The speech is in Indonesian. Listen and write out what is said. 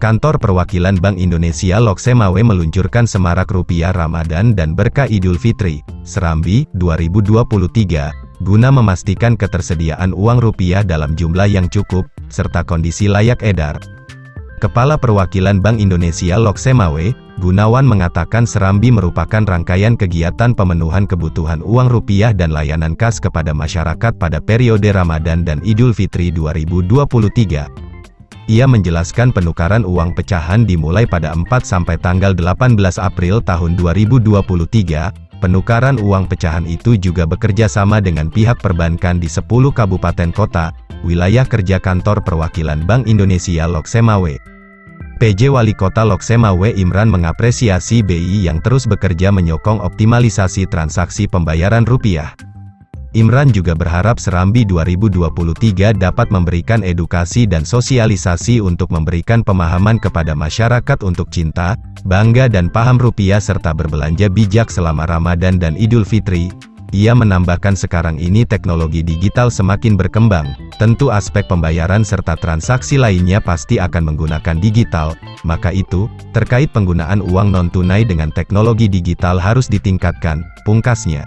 Kantor Perwakilan Bank Indonesia Loksemawe meluncurkan Semarak Rupiah Ramadan dan Berkah Idul Fitri, Serambi, 2023, guna memastikan ketersediaan uang rupiah dalam jumlah yang cukup, serta kondisi layak edar. Kepala Perwakilan Bank Indonesia Loksemawe, Gunawan mengatakan Serambi merupakan rangkaian kegiatan pemenuhan kebutuhan uang rupiah dan layanan kas kepada masyarakat pada periode Ramadan dan Idul Fitri 2023. Ia menjelaskan penukaran uang pecahan dimulai pada 4 sampai tanggal 18 April tahun 2023. Penukaran uang pecahan itu juga bekerja sama dengan pihak perbankan di 10 kabupaten kota, wilayah kerja Kantor Perwakilan Bank Indonesia Loksemawe. PJ Wali Kota Loksemawe Imran mengapresiasi BI yang terus bekerja menyokong optimalisasi transaksi pembayaran rupiah. Imran juga berharap Serambi 2023 dapat memberikan edukasi dan sosialisasi untuk memberikan pemahaman kepada masyarakat untuk cinta, bangga dan paham rupiah serta berbelanja bijak selama Ramadan dan Idul Fitri. Ia menambahkan sekarang ini teknologi digital semakin berkembang, tentu aspek pembayaran serta transaksi lainnya pasti akan menggunakan digital, maka itu, terkait penggunaan uang non-tunai dengan teknologi digital harus ditingkatkan, pungkasnya.